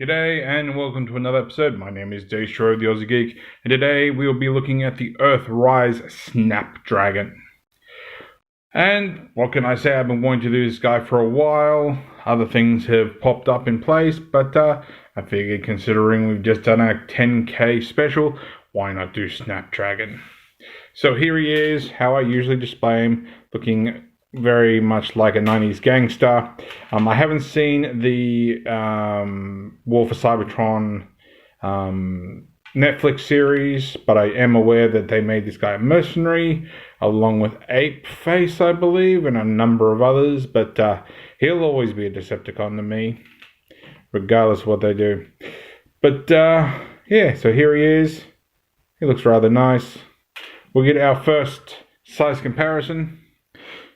G'day and welcome to another episode. My name is Daethstro, the Aussie Geek, and today we will be looking at the Earthrise Snapdragon. And what can I say, I've been wanting to do this guy for a while. Other things have popped up in place, but I figured considering we've just done a 10k special, why not do Snapdragon? So here he is, how I usually display him, looking very much like a 90s gangster. I haven't seen the War for Cybertron Netflix series, but I am aware that they made this guy a mercenary, along with Ape Face, I believe, and a number of others, but he'll always be a Decepticon to me, regardless of what they do. But yeah, so here he is. He looks rather nice. We'll get our first size comparison.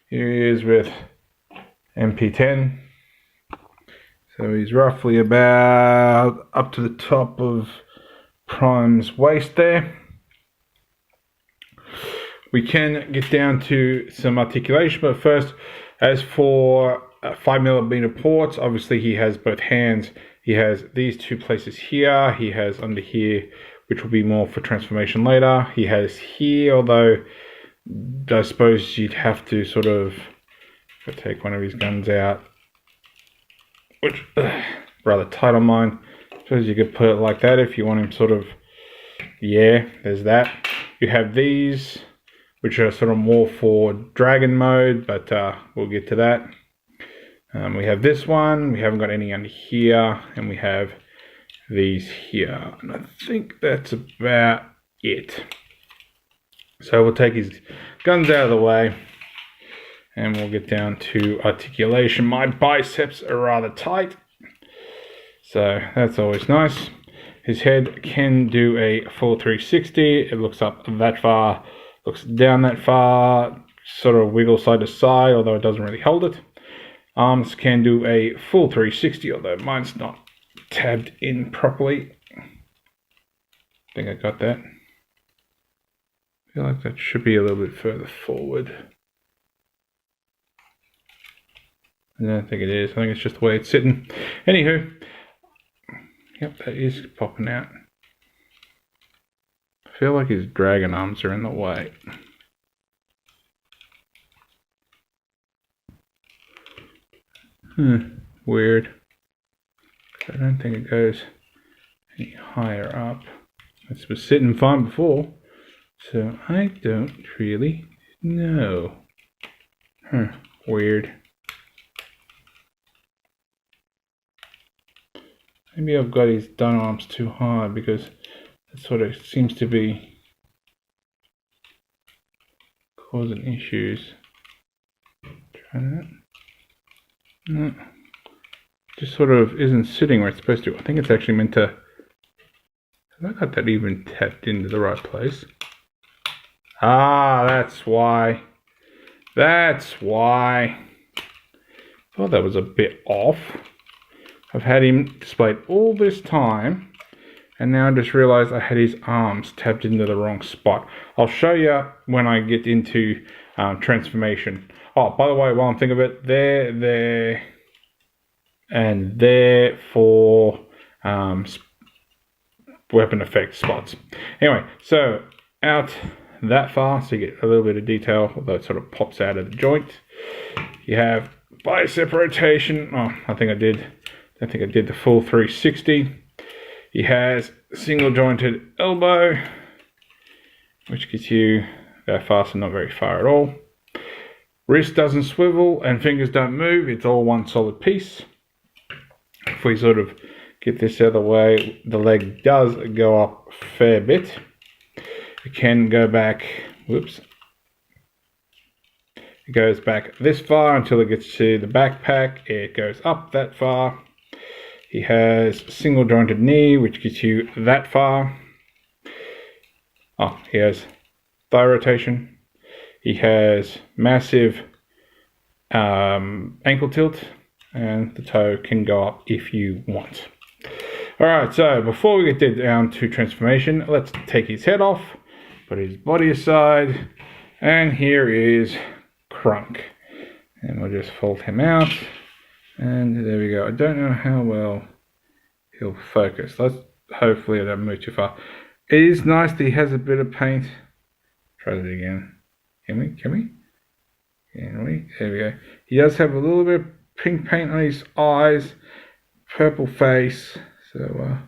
Here he is with MP10. So he's roughly about up to the top of Prime's waist there. We can get down to some articulation, but first, as for 5mm ports, obviously he has both hands. He has these two places here. He has under here, which will be more for transformation later. He has here, although I suppose you'd have to sort of take one of his guns out, which rather tight on mine. I suppose you could put it like that if you want him sort of, yeah, there's that. You have these, which are sort of more for dragon mode, but we'll get to that. We have this one, we haven't got any under here, and we have these here, and I think that's about it. So we'll take his guns out of the way and we'll get down to articulation. My biceps are rather tight, so that's always nice. His head can do a full 360. It looks up that far, looks down that far, sort of wiggle side to side, although it doesn't really hold it. Arms can do a full 360, although mine's not tabbed in properly. I think I got that. I feel like that should be a little bit further forward. I don't think it is. I think it's just the way it's sitting. Anywho, yep, that is popping out. I feel like his dragon arms are in the way. Weird. I don't think it goes any higher up. This was sitting fine before. So I don't really know. Weird. Maybe I've got his dun arms too high because it sort of seems to be causing issues. Try that. No. Just sort of isn't sitting where it's supposed to. I think it's actually meant to. Have I got that even tapped into the right place? Ah, that's why. That's why. Thought that was a bit off. I've had him displayed all this time, and now I just realized I had his arms tapped into the wrong spot. I'll show you when I get into transformation. Oh, by the way, while I'm thinking of it, there, and there for weapon effect spots. Anyway, so out that far, so you get a little bit of detail, although it sort of pops out of the joint. You have bicep rotation. Oh, I think I did the full 360. He has single jointed elbow, which gets you that far, so not very far at all. Wrist doesn't swivel and fingers don't move. It's all one solid piece. If we sort of get this out of the way, the leg does go up a fair bit. It can go back, whoops. It goes back this far until it gets to the backpack. It goes up that far. He has single jointed knee, which gets you that far. Oh, he has thigh rotation. He has massive ankle tilt, and the toe can go up if you want. Alright, so before we get down to transformation, let's take his head off, put his body aside, and here is Crunk. And we'll just fold him out, and there we go. I don't know how well he'll focus. Let's hopefully I don't move too far. It is nice that he has a bit of paint. Try that again. Can we? There we go. He does have a little bit of pink paint on his eyes, purple face. So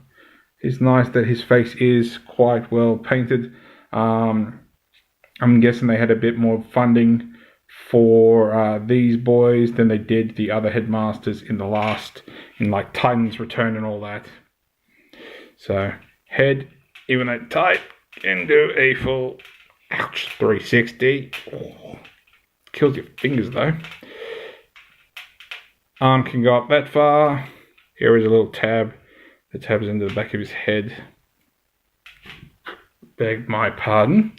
it's nice that his face is quite well painted. I'm guessing they had a bit more funding for these boys than they did the other headmasters in like Titan's Return and all that. So head, even though tight, can do a full 360. Oh, kills your fingers though. Arm can go up that far. Here is a little tab. The tab is into the back of his head. Beg my pardon.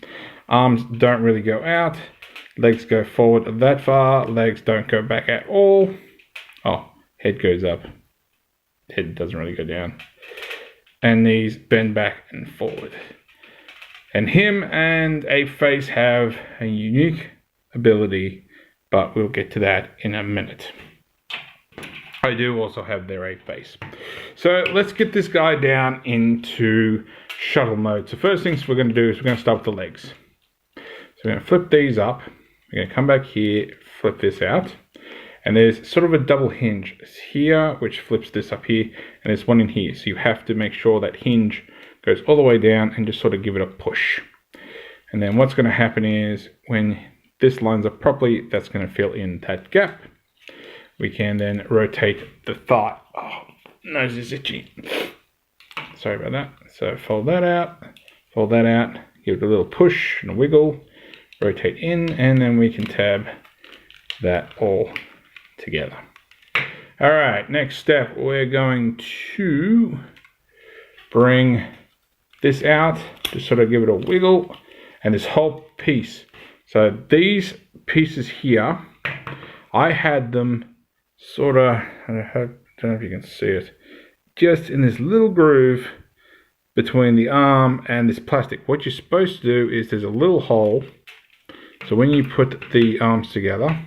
Arms don't really go out. Legs go forward that far. Legs don't go back at all. Oh, head goes up. Head doesn't really go down. And knees bend back and forward. And him and Ape Face have a unique ability, but we'll get to that in a minute. I do also have their Ape Face. So let's get this guy down into shuttle mode. So first things we're going to do is we're going to start with the legs. So we're going to flip these up. We're going to come back here, flip this out. And there's sort of a double hinge here, which flips this up here. And there's one in here. So you have to make sure that hinge goes all the way down and just sort of give it a push. And then what's going to happen is when this lines up properly, that's going to fill in that gap. We can then rotate the thigh. Oh, nose is itchy. Sorry about that. So fold that out, give it a little push and a wiggle, rotate in, and then we can tab that all together. All right, next step, we're going to bring this out, just sort of give it a wiggle, and this whole piece. So these pieces here, I had them sort of, I don't know if you can see it, just in this little groove between the arm and this plastic. What you're supposed to do is there's a little hole. So when you put the arms together,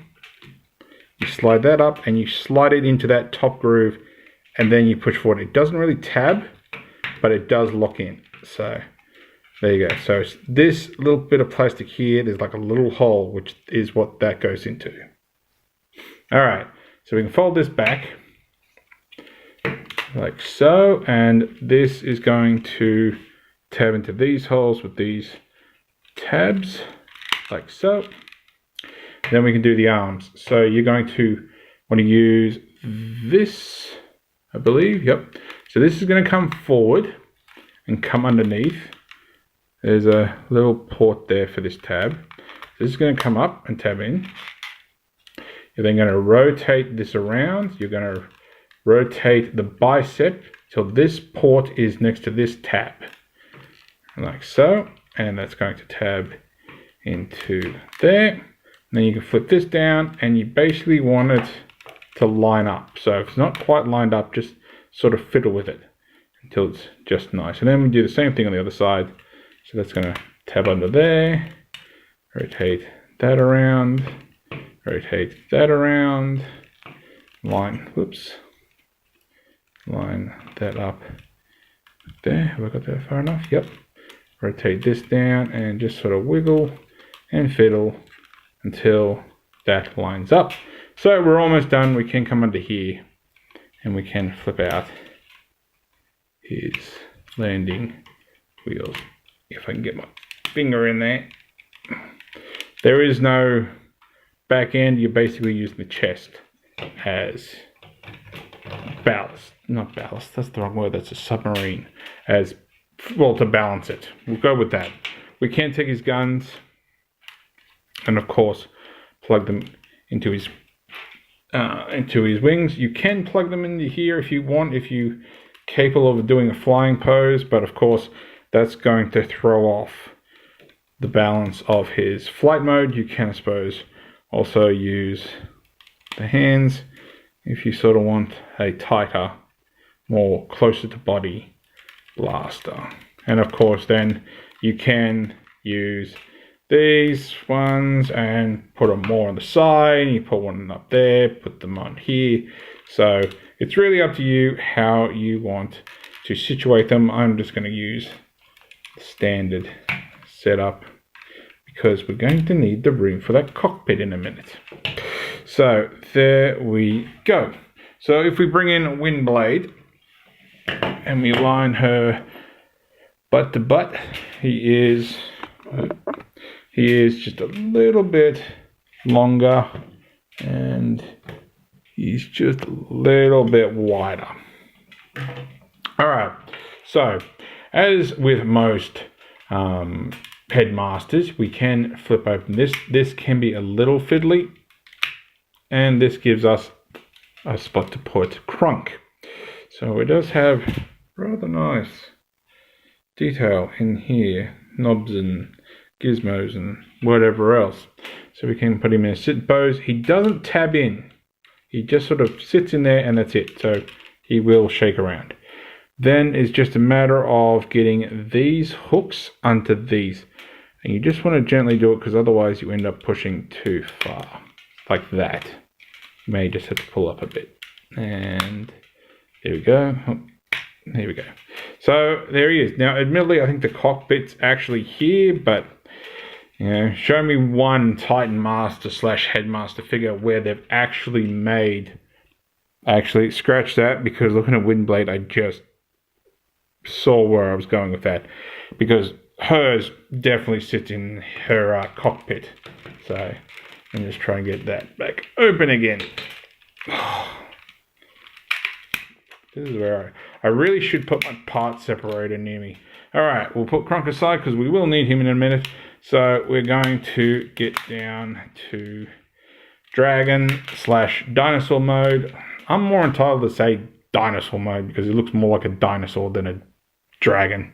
you slide that up and you slide it into that top groove and then you push forward. It doesn't really tab, but it does lock in. So there you go. So it's this little bit of plastic here, there's like a little hole, which is what that goes into. All right, so we can fold this back like so, and this is going to tab into these holes with these tabs, like so. Then we can do the arms. So you're going to want to use this, I believe, yep. So this is going to come forward and come underneath. There's a little port there for this tab. This is going to come up and tab in. You're then going to rotate this around. You're going to rotate the bicep till this port is next to this tab, like so, and that's going to tab into there. And then you can flip this down and you basically want it to line up. So if it's not quite lined up, just sort of fiddle with it until it's just nice. And then we do the same thing on the other side. So that's going to tab under there, rotate that around, rotate that around, line that up there. Have I got that far enough? Yep. Rotate this down and just sort of wiggle and fiddle until that lines up. So we're almost done. We can come under here and we can flip out his landing wheels. If I can get my finger in there. There is no back end. You're basically using the chest as ballast. Not ballast, that's the wrong word, that's a submarine. As well, to balance it. We'll go with that. We can take his guns and of course plug them into his wings. You can plug them into here if you want, if you're capable of doing a flying pose, but of course that's going to throw off the balance of his flight mode. You can, I suppose, also use the hands if you sort of want a tighter, more closer to body blaster. And of course then you can use these ones and put them more on the side. You put one up there, put them on here. So it's really up to you how you want to situate them. I'm just going to use the standard setup because we're going to need the room for that cockpit in a minute. So there we go. So if we bring in Windblade and we line her butt to butt, he is just a little bit longer and he's just a little bit wider. All right, so as with most headmasters, we can flip open this. This can be a little fiddly, and this gives us a spot to put Crunk. So it does have rather nice detail in here, knobs and gizmos and whatever else. So we can put him in a sit pose. He doesn't tab in. He just sort of sits in there and that's it. So he will shake around. Then it's just a matter of getting these hooks onto these. And you just want to gently do it because otherwise you end up pushing too far. Like that. You may just have to pull up a bit. And there we go. Oh, there we go. So there he is. Now admittedly I think the cockpit's actually here, but you know, show me one Titan Master / Headmaster figure where they've actually made... Actually, scratch that, because looking at Windblade, I just saw where I was going with that. Because hers definitely sits in her cockpit. So, I'm just trying to get that back open again. This is where I really should put my part separator near me. Alright, we'll put Crunk aside because we will need him in a minute. So, we're going to get down to Dragon / Dinosaur mode. I'm more entitled to say dinosaur mode because it looks more like a dinosaur than a dragon.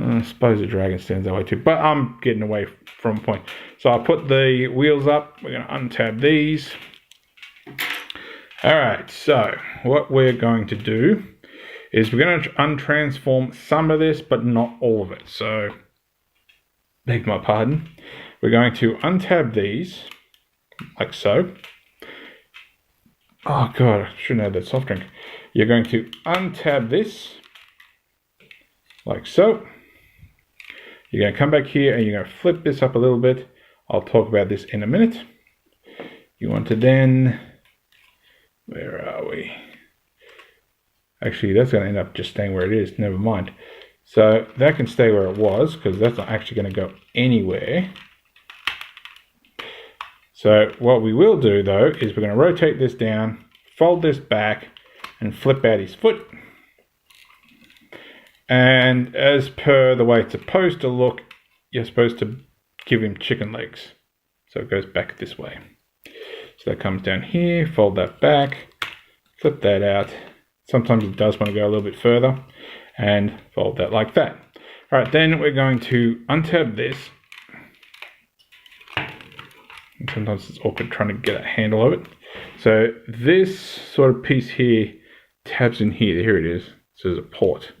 I suppose a dragon stands that way too, but I'm getting away from point. So I'll put the wheels up. We're going to untab these. Alright, so what we're going to do is we're going to untransform some of this, but not all of it. So, beg my pardon. We're going to untab these, like so. Oh god, I shouldn't have that soft drink. You're going to untab this, like so. You're going to come back here and you're going to flip this up a little bit. I'll talk about this in a minute. You want to then... Where are we? Actually, that's going to end up just staying where it is. Never mind. So that can stay where it was because that's not actually going to go anywhere. So what we will do though is we're going to rotate this down, fold this back, and flip out his foot. And as per the way it's supposed to look, you're supposed to give him chicken legs. So it goes back this way. So that comes down here, fold that back, flip that out. Sometimes it does want to go a little bit further, and fold that like that. All right, then we're going to untab this. And sometimes it's awkward trying to get a handle of it. So this sort of piece here tabs in here. Here it is. So there's a port.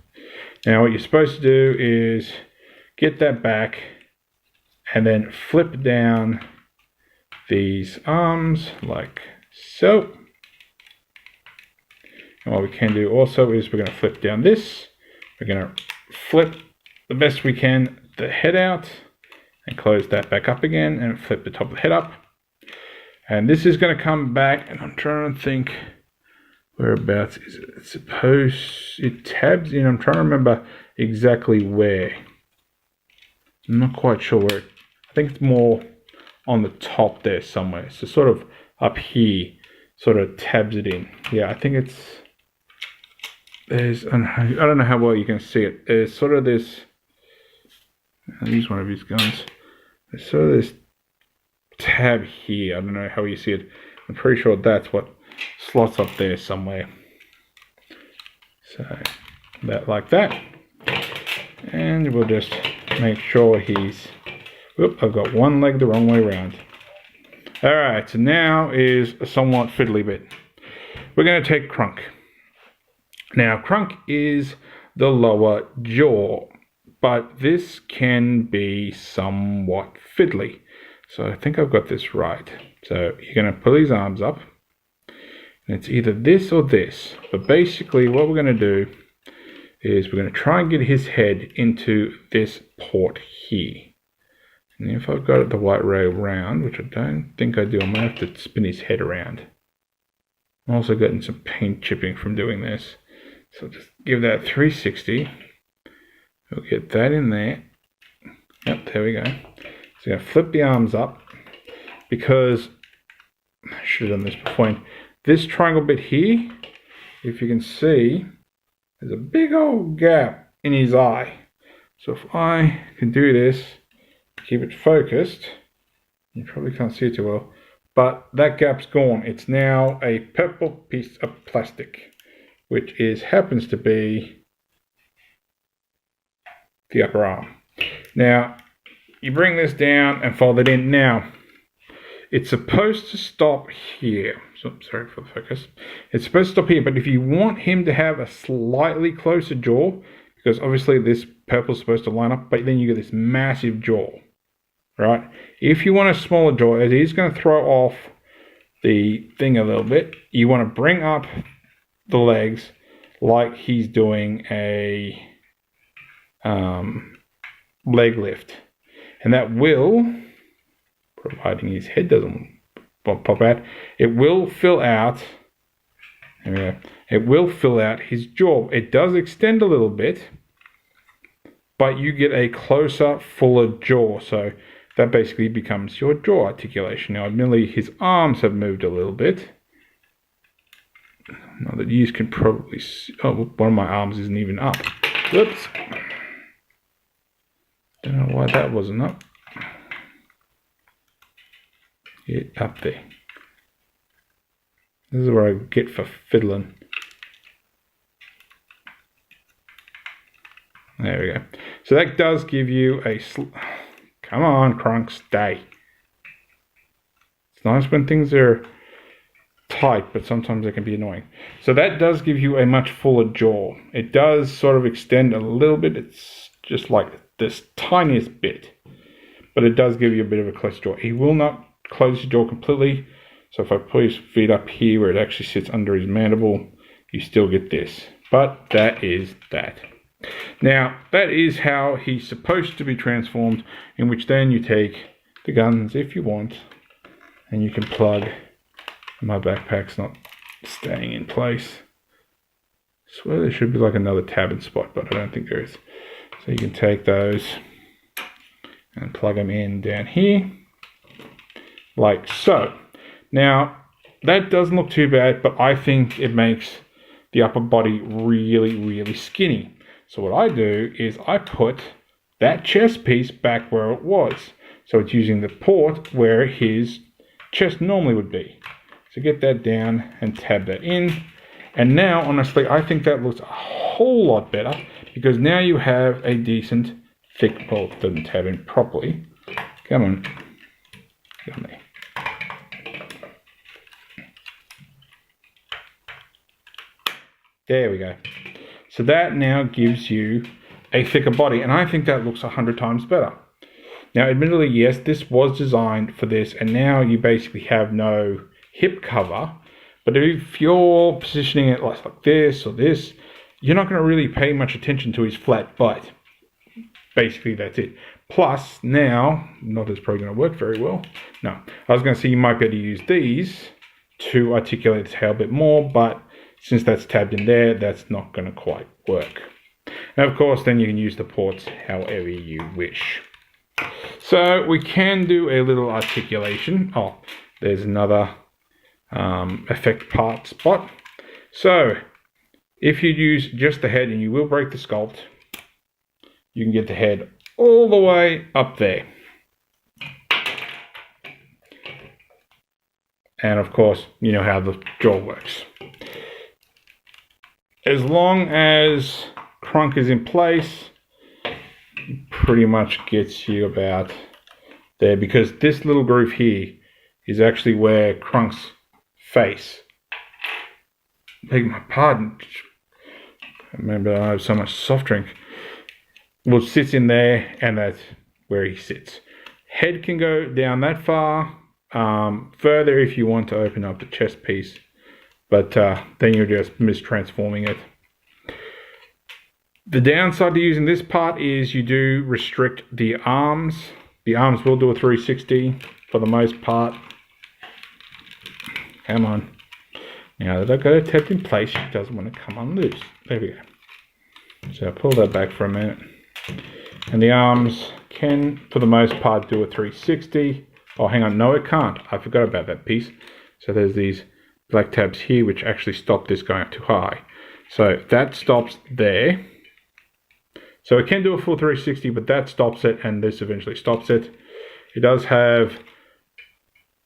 Now what you're supposed to do is get that back and then flip down these arms like so. And what we can do also is we're going to flip down this. We're going to flip the best we can the head out and close that back up again and flip the top of the head up. And this is going to come back, and I'm trying to think whereabouts is it? It's supposed it tabs in. I'm trying to remember exactly where. I'm not quite sure where. I think it's more on the top there somewhere. So sort of up here, sort of tabs it in. Yeah, I think it's there's. I don't know how well you can see it. There's sort of this. I'll use one of his guns. There's sort of this tab here. I don't know how you see it. I'm pretty sure that's what slots up there somewhere. So that like that. And we'll just make sure he's... Whoop, I've got one leg the wrong way around. Alright, so now is a somewhat fiddly bit. We're going to take Crunk. Now, Crunk is the lower jaw, but this can be somewhat fiddly. So I think I've got this right. So you're going to pull his arms up. And it's either this or this. But basically what we're going to do is we're going to try and get his head into this port here. And if I've got it the right way around, which I don't think I do, I'm going to have to spin his head around. I'm also getting some paint chipping from doing this. So just give that 360. We'll get that in there. Yep, there we go. So I'm going to flip the arms up because I should have done this before. This triangle bit here, if you can see, there's a big old gap in his eye. So if I can do this, keep it focused, you probably can't see it too well, but that gap's gone. It's now a purple piece of plastic, which happens to be the upper arm. Now, you bring this down and fold it in. Now, it's supposed to stop here. So, sorry for the focus. It's supposed to stop here, but if you want him to have a slightly closer jaw, because obviously this purple is supposed to line up, but then you get this massive jaw, right? If you want a smaller jaw, it is going to throw off the thing a little bit. You want to bring up the legs like he's doing a leg lift, and that will, providing his head doesn't pop out, it will fill out. There we go. It will fill out his jaw. It does extend a little bit, but you get a closer, fuller jaw. So that basically becomes your jaw articulation. Now, admittedly, his arms have moved a little bit. Now that you can probably see, oh, one of my arms isn't even up. Whoops. Don't know why that wasn't up. Get up there. This is what I get for fiddling. There we go. So that does give you a... Come on, Crunk, stay. It's nice when things are tight, but sometimes they can be annoying. So that does give you a much fuller jaw. It does sort of extend a little bit. It's just like this tiniest bit. But it does give you a bit of a close jaw. He will not close his jaw completely. So if I put his feet up here where it actually sits under his mandible, you still get this. But that is that. Now, that is how he's supposed to be transformed, in which then you take the guns if you want, and you can plug. My backpack's not staying in place. I swear there should be like another tab and spot, but I don't think there is. So you can take those and plug them in down here, like so. Now, that doesn't look too bad, but I think it makes the upper body really, really skinny. So what I do is I put that chest piece back where it was. So it's using the port where his chest normally would be. So get that down and tab that in. And now, honestly, I think that looks a whole lot better because now you have a decent thick port. It doesn't tab in properly. Come on. Get on there. There we go. So that now gives you a thicker body, and I think that looks 100 times better. Now, admittedly, yes, this was designed for this, and now you basically have no hip cover, but if you're positioning it like this or this, you're not going to really pay much attention to his flat butt. Basically, that's it. Plus, now, not that's probably going to work very well. No, I was going to say you might be able to use these to articulate the tail a bit more, but since that's tabbed in there, that's not going to quite work. And of course, then you can use the ports however you wish. So we can do a little articulation. Oh, there's another effect part spot. So if you use just the head, and you will break the sculpt, you can get the head all the way up there. And of course, you know how the jaw works. As long as Crunk is in place, pretty much gets you about there, because this little groove here is actually where Crunk's face, beg my pardon, remember I have so much soft drink, well, sits in there, and that's where he sits. Head can go down that far, further if you want to open up the chest piece but then you're just mistransforming it. The downside to using this part is you do restrict the arms. The arms will do a 360 for the most part. Come on. Now that I've got it tapped in place, it doesn't want to come unloose. There we go. So I'll pull that back for a minute. And the arms can, for the most part, do a 360. Oh, hang on. No, it can't. I forgot about that piece. So there's these black tabs here, which actually stop this going up too high. So that stops there. So it can do a full 360, but that stops it, and this eventually stops it. It does have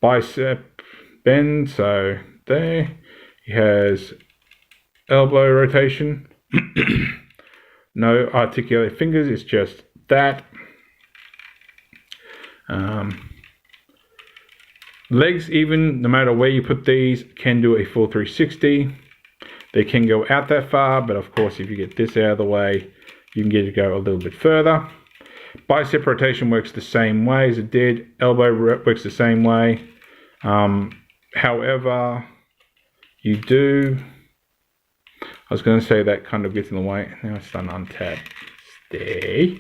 bicep bend, so there. It has elbow rotation. No articulated fingers, it's just that. Legs, even no matter where you put these, can do a full 360. They can go out that far, but of course if you get this out of the way, you can get it to go a little bit further. Bicep rotation works the same way as it did. Elbow works the same way. However, you do... I was going to say that kind of gets in the way. Now it's done untabbed. Stay.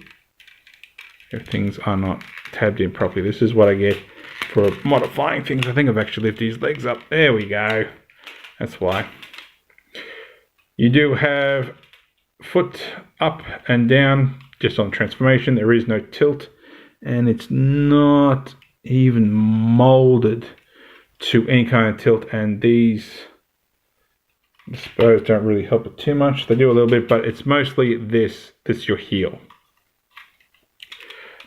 If things are not tabbed in properly. This is what I get for modifying things. I think I've actually lifted these legs up. There we go. That's why. You do have foot up and down just on transformation. There is no tilt, and it's not even molded to any kind of tilt, and these, I suppose, don't really help it too much. They do a little bit, but it's mostly this your heel.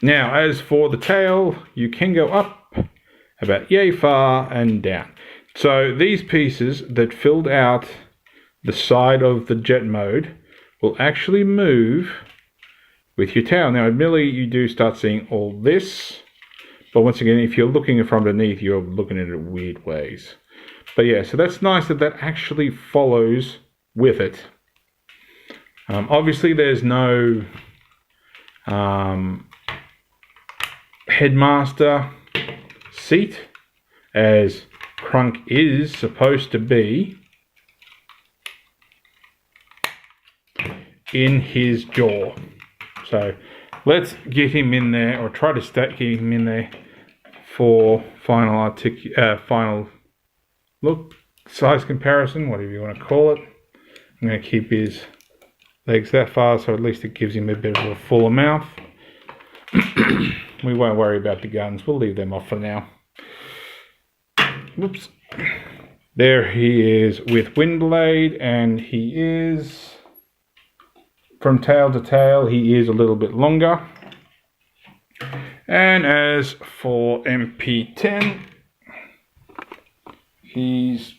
Now, as for the tail, you can go up about yay far and down. So these pieces that filled out the side of the jet mode will actually move with your tail. Now, admittedly, you do start seeing all this, but once again, if you're looking from underneath, you're looking at it weird ways. But yeah, so that's nice that that actually follows with it. Obviously, there's no headmaster seat, as Crunk is supposed to be in his jaw. So let's get him in there, or try to get him in there for final look, size comparison, whatever you want to call it. I'm going to keep his legs that far, so at least it gives him a bit of a fuller mouth. We won't worry about the guns, we'll leave them off for now. Whoops. There he is with Windblade, and he is, from tail to tail, he is a little bit longer. And as for MP10, he's,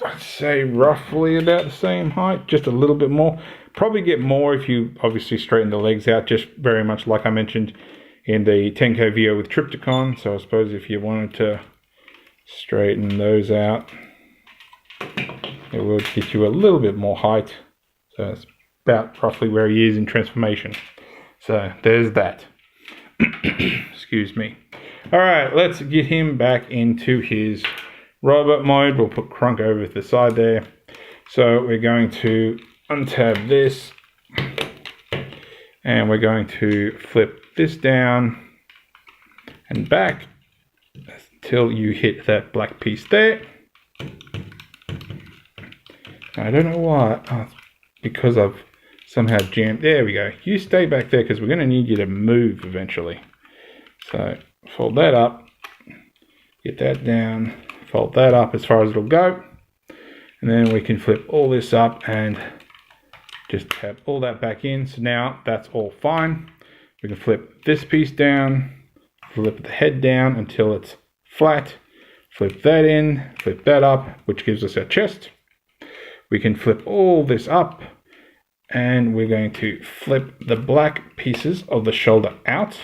I'd say, roughly about the same height, just a little bit more. Probably get more if you obviously straighten the legs out, just very much like I mentioned in the 10K video with Triptychon. So I suppose if you wanted to straighten those out, it will get you a little bit more height. So it's about roughly where he is in transformation. So there's that. Excuse me. Alright, let's get him back into his robot mode. We'll put Crunk over to the side there. So we're going to untab this, and we're going to flip this down and back until you hit that black piece there. I don't know why. Oh, because I've somehow jammed. There we go. You stay back there because we're going to need you to move eventually. So fold that up, get that down, fold that up as far as it'll go, and then we can flip all this up and just tap all that back in. So now that's all fine. We can flip this piece down, flip the head down until it's flat, flip that in, flip that up, which gives us our chest. We can flip all this up, and we're going to flip the black pieces of the shoulder out.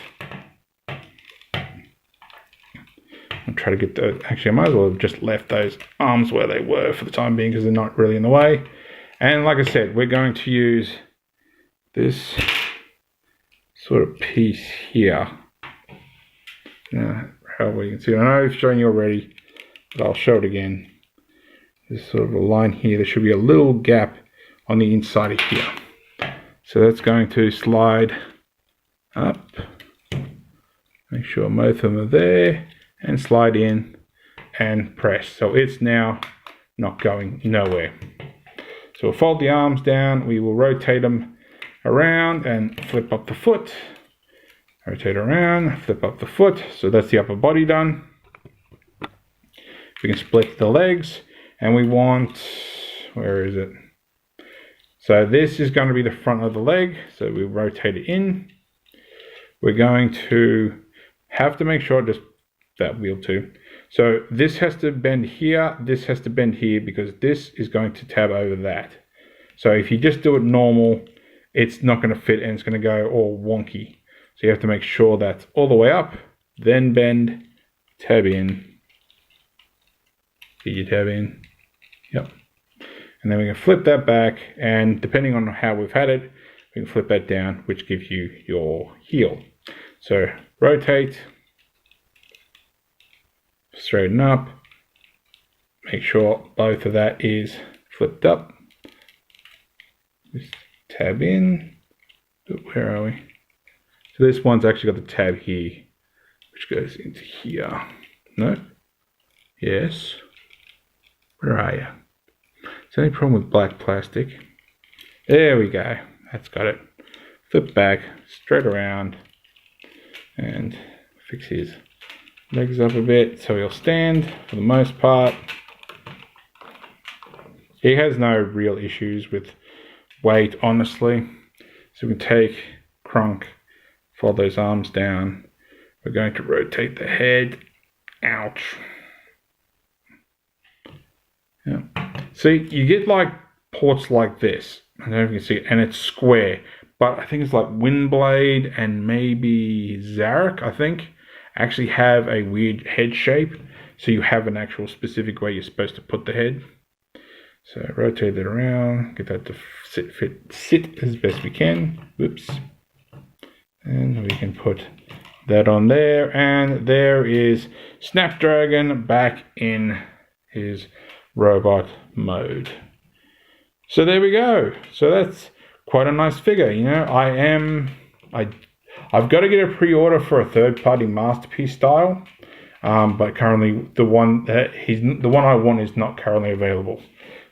I'll try to get those. Actually, I might as well have just left those arms where they were for the time being because they're not really in the way. And like I said, we're going to use this sort of piece here. Now, how we can see it. I know I've shown you already, but I'll show it again. There's sort of a line here. There should be a little gap on the inside of here. So that's going to slide up. Make sure both of them are there. And slide in and press. So it's now not going nowhere. So we'll fold the arms down. We will rotate them around and flip up the foot. Rotate around, flip up the foot. So that's the upper body done. We can split the legs. And we want, where is it? So this is going to be the front of the leg. So we rotate it in. We're going to have to make sure just that wheel too. So this has to bend here. This has to bend here because this is going to tab over that. So if you just do it normal, it's not going to fit and it's going to go all wonky. So you have to make sure that's all the way up, then bend, tab in. Get your tab in. Yep. And then we can flip that back, and depending on how we've had it, we can flip that down, which gives you your heel. So rotate, straighten up, make sure both of that is flipped up. Just tab in. Where are we? So this one's actually got the tab here, which goes into here. No? Yes. Where are you? Is there any problem with black plastic? There we go. That's got it. Flip back, straight around, and fix his legs up a bit so he'll stand for the most part. He has no real issues with weight, honestly. So we can take Crunk, fold those arms down. We're going to rotate the head. Ouch. Yeah. See, you get like ports like this. I don't know if you can see it, and it's square. But I think it's like Windblade and maybe Zarek, I think, actually have a weird head shape. So you have an actual specific way you're supposed to put the head. So rotate it around, get that to sit as best we can. Whoops. And we can put that on there. And there is Snapdragon back in his robot mode. So there we go. So that's quite a nice figure. You know, I've got to get a pre-order for a third-party Masterpiece style, but currently the one I want is not currently available.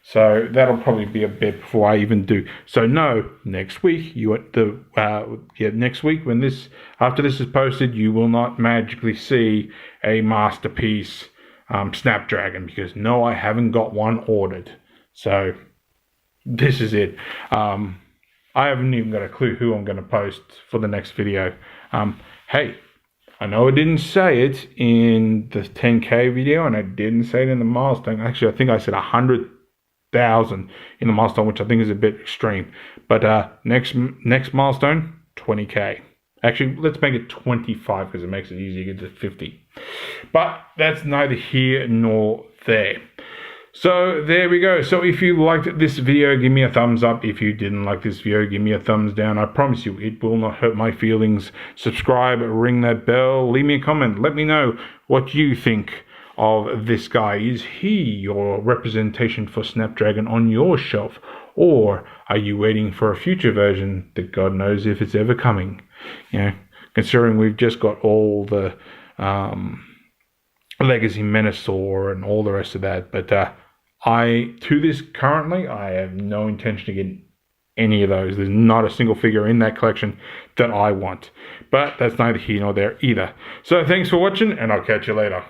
So that'll probably be a bit before I even do. So no, next week next week when after this is posted, you will not magically see a Masterpiece Snapdragon, because no, I haven't got one ordered. So this is it. I haven't even got a clue who I'm going to post for the next video. Hey, I know I didn't say it in the 10K video, and I didn't say it in the milestone. Actually, I think I said 100,000 in the milestone, which I think is a bit extreme. But next milestone, 20K. Actually, let's make it 25 because it makes it easier to get to 50. But that's neither here nor there. So there we go. So if you liked this video, give me a thumbs up. If you didn't like this video, give me a thumbs down. I promise you, it will not hurt my feelings. Subscribe, ring that bell, leave me a comment. Let me know what you think of this guy. Is he your representation for Snapdragon on your shelf? Or are you waiting for a future version that God knows if it's ever coming? You know, considering we've just got all the Legacy Menasor and all the rest of that. But currently, I have no intention of getting any of those. There's not a single figure in that collection that I want. But that's neither here nor there either. So thanks for watching, and I'll catch you later.